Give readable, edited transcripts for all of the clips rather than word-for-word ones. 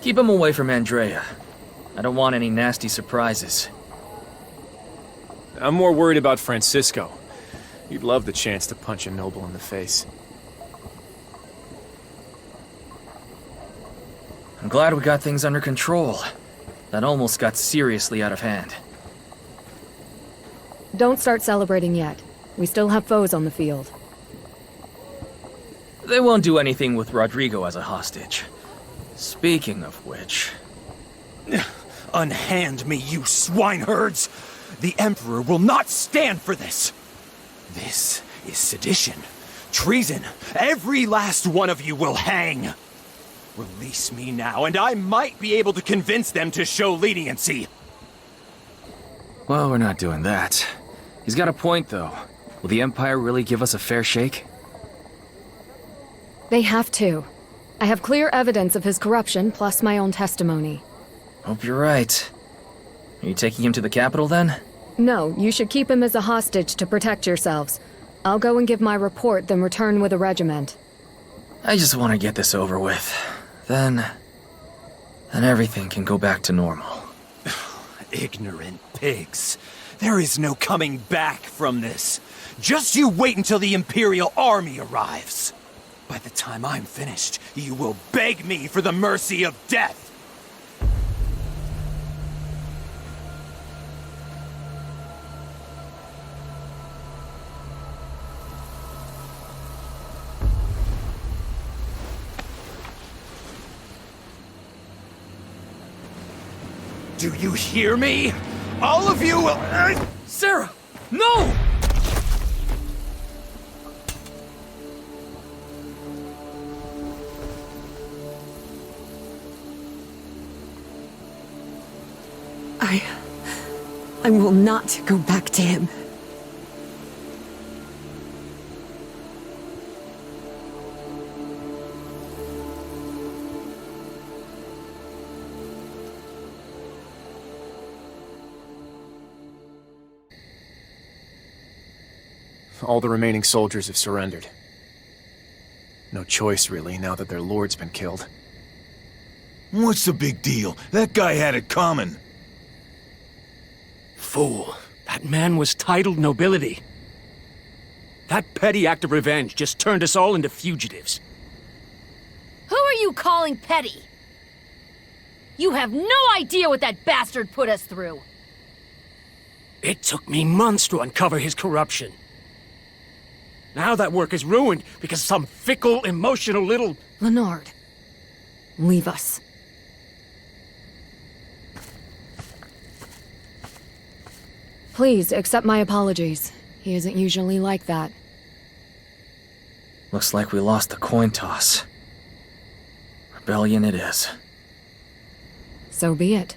Keep him away from Andrea. I don't want any nasty surprises. I'm more worried about Francisco. He'd love the chance to punch a noble in the face. I'm glad we got things under control. That almost got seriously out of hand. Don't start celebrating yet. We still have foes on the field. They won't do anything with Rodrigo as a hostage. Speaking of which... Unhand me, you swineherds! The Emperor will not stand for this! This is sedition, treason. Every last one of you will hang! Release me now, and I might be able to convince them to show leniency. Well, we're not doing that. He's got a point, though. Will the Empire really give us a fair shake? They have to. I have clear evidence of his corruption, plus my own testimony. Hope you're right. Are you taking him to the capital, then? No, you should keep him as a hostage to protect yourselves. I'll go and give my report, then return with a regiment. I just want to get this over with. Then everything can go back to normal. Ignorant pigs. There is no coming back from this. Just you wait until the Imperial army arrives. By the time I'm finished, you will beg me for the mercy of death. Do you hear me? All of you will... Sarah! No! I will not go back to him. All the remaining soldiers have surrendered. No choice, really, now that their lord's been killed. What's the big deal? That guy had it coming. Fool. That man was titled nobility. That petty act of revenge just turned us all into fugitives. Who are you calling petty? You have no idea what that bastard put us through. It took me months to uncover his corruption. Now that work is ruined because some fickle, emotional little... Leonard, leave us. Please, accept my apologies. He isn't usually like that. Looks like we lost the coin toss. Rebellion it is. So be it.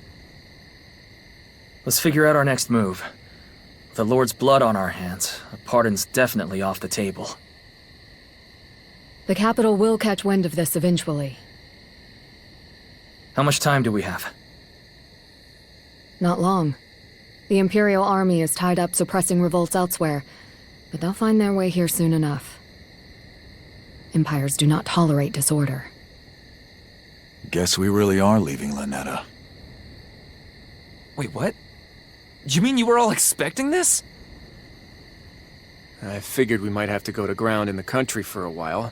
Let's figure out our next move. With the Lord's blood on our hands, a pardon's definitely off the table. The capital will catch wind of this eventually. How much time do we have? Not long. The Imperial army is tied up suppressing revolts elsewhere, but they'll find their way here soon enough. Empires do not tolerate disorder. Guess we really are leaving Lynetta. Wait, what? You mean you were all expecting this? I figured we might have to go to ground in the country for a while,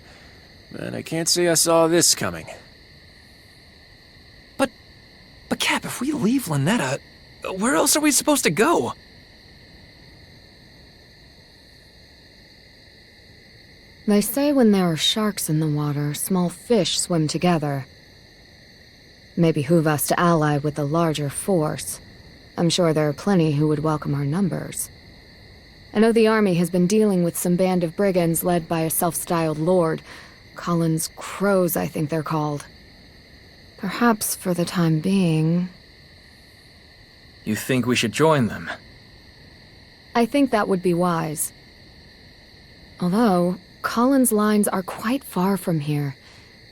and I can't say I saw this coming. But Cap, if we leave Lynetta, where else are we supposed to go? They say when there are sharks in the water, small fish swim together. May behoove us to ally with the larger force. I'm sure there are plenty who would welcome our numbers. I know the army has been dealing with some band of brigands led by a self-styled lord. Collins Crows, I think they're called. Perhaps for the time being... You think we should join them? I think that would be wise. Although, Collins' lines are quite far from here.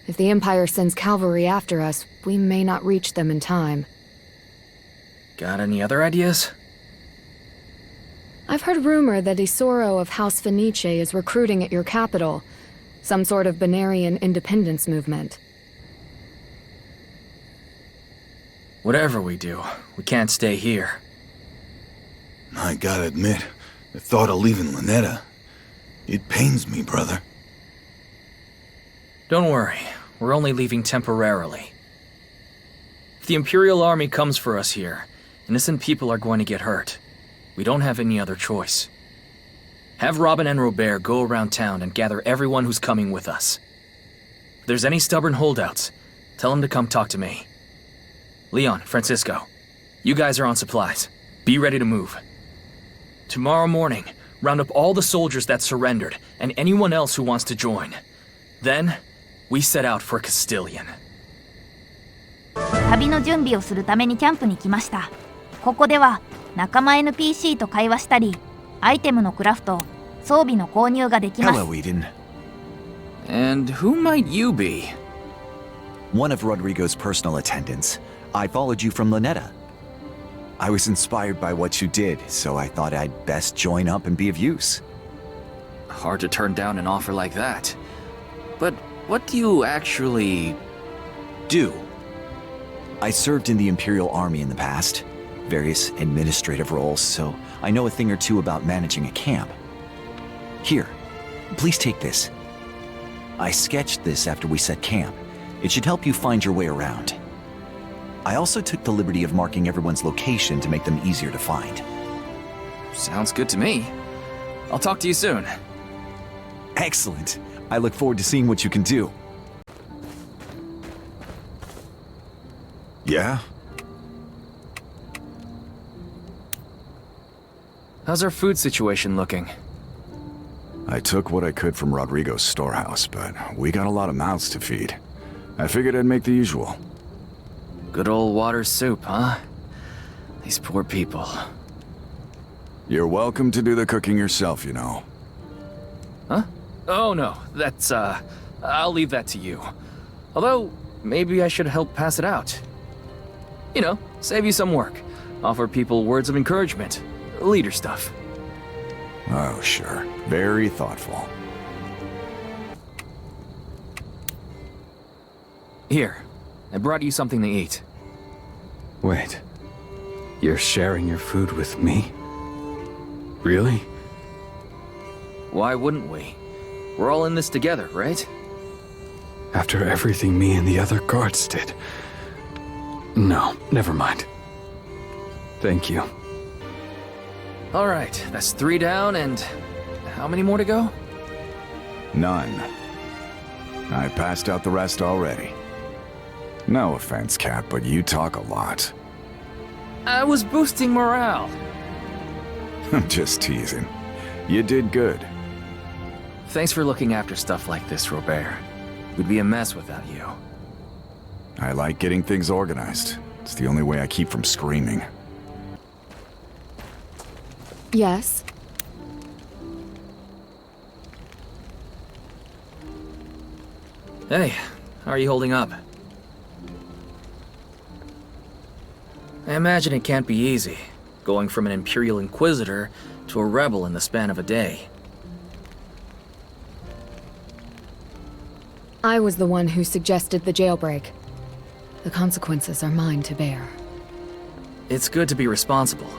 If the Empire sends cavalry after us, we may not reach them in time. Got any other ideas? I've heard rumor that Isoro of House Fenice is recruiting at your capital. Some sort of Banarian independence movement. Whatever we do, we can't stay here. I gotta admit, the thought of leaving Lynetta, it pains me, brother. Don't worry, we're only leaving temporarily. If the Imperial Army comes for us here, innocent people are going to get hurt. We don't have any other choice. Have Robin and Robert go around town and gather everyone who's coming with us. If there's any stubborn holdouts, tell them to come talk to me. Leon, Francisco, you guys are on supplies. Be ready to move. Tomorrow morning, round up all the soldiers that surrendered and anyone else who wants to join. Then, we set out for Castilian. 旅の準備をするためにキャンプに来ました。ここでは仲間 NPC と会話したり、アイテムのクラフト、装備の購入ができます。Hello, Eden. And who might you be? One of Rodrigo's personal attendants. I followed you from Lynetta. I was inspired by what you did, so I thought I'd best join up and be of use. Hard to turn down an offer like that. But what do you actually do? I served in the Imperial Army in the past, various administrative roles, so I know a thing or two about managing a camp. Here, please take this. I sketched this after we set camp. It should help you find your way around. I also took the liberty of marking everyone's location to make them easier to find. Sounds good to me. I'll talk to you soon. Excellent. I look forward to seeing what you can do. Yeah? How's our food situation looking? I took what I could from Rodrigo's storehouse, but we got a lot of mouths to feed. I figured I'd make the usual. Good old water soup, huh? These poor people. You're welcome to do the cooking yourself, you know. Huh? Oh no, that's, I'll leave that to you. Although, maybe I should help pass it out. You know, save you some work. Offer people words of encouragement. Leader stuff. Oh, sure. Very thoughtful. Here, I brought you something to eat. Wait. You're sharing your food with me? Really? Why wouldn't we? We're all in this together, right? After everything me and the other guards did. No, never mind. Thank you. All right, that's 3 down, and how many more to go? None. I passed out the rest already. No offense, Cap, but you talk a lot. I was boosting morale. I'm just teasing. You did good. Thanks for looking after stuff like this, Robert. We'd be a mess without you. I like getting things organized. It's the only way I keep from screaming. Yes? Hey, how are you holding up? I imagine it can't be easy, going from an Imperial Inquisitor to a rebel in the span of a day. I was the one who suggested the jailbreak. The consequences are mine to bear. It's good to be responsible,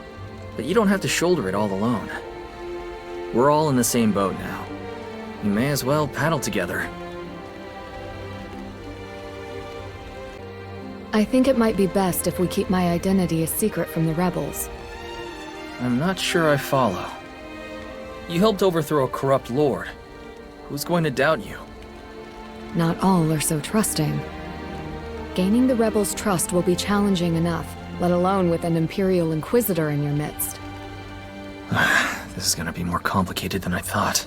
but you don't have to shoulder it all alone. We're all in the same boat now. We may as well paddle together. I think it might be best if we keep my identity a secret from the rebels. I'm not sure I follow. You helped overthrow a corrupt lord. Who's going to doubt you? Not all are so trusting. Gaining the rebels' trust will be challenging enough, let alone with an Imperial Inquisitor in your midst. This is gonna be more complicated than I thought.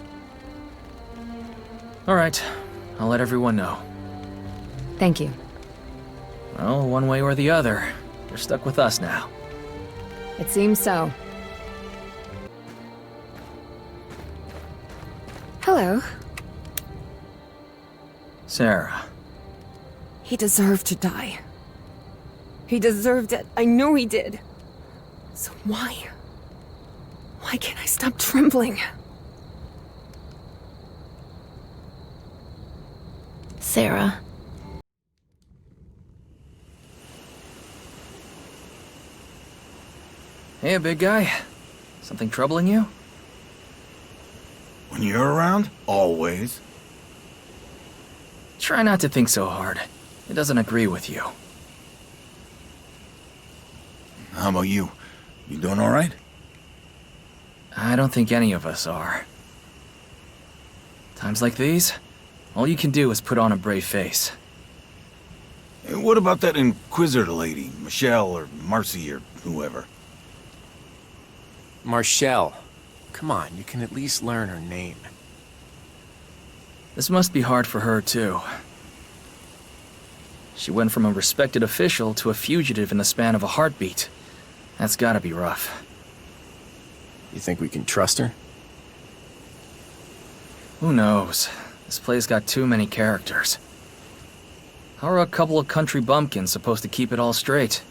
Alright, I'll let everyone know. Thank you. Well, one way or the other, you're stuck with us now. It seems so. Hello. Sarah. He deserved to die. He deserved it. I know he did. So why? Why can't I stop trembling? Sarah. Hey, big guy. Something troubling you? When you're around, always. Try not to think so hard. It doesn't agree with you. How about you? You doing alright? I don't think any of us are. Times like these, all you can do is put on a brave face. Hey, what about that inquisitor lady, Michelle or Marcy or whoever? Marshall. Come on, you can at least learn her name. This must be hard for her, too. She went from a respected official to a fugitive in the span of a heartbeat. That's gotta be rough. You think we can trust her? Who knows? This play's got too many characters. How are a couple of country bumpkins supposed to keep it all straight?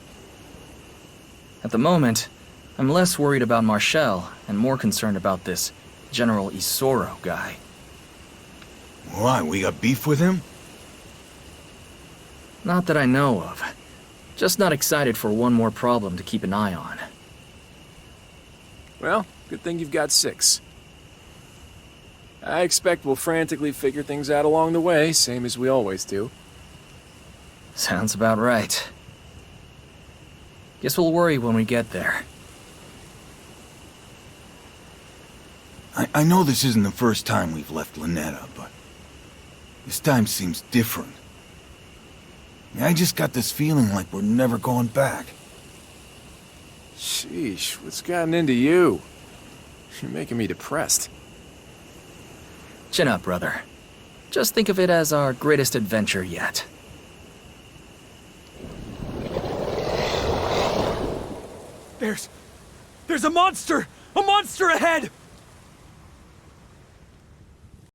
At the moment, I'm less worried about Marshall and more concerned about this General Isoro guy. Why, we got beef with him? Not that I know of. Just not excited for one more problem to keep an eye on. Well, good thing you've got 6. I expect we'll frantically figure things out along the way, same as we always do. Sounds about right. Guess we'll worry when we get there. I know this isn't the first time we've left Lynetta, but this time seems different. I just got this feeling like we're never going back. Sheesh, what's gotten into you? You're making me depressed. Chin up, brother. Just think of it as our greatest adventure yet. There's a monster! A monster ahead!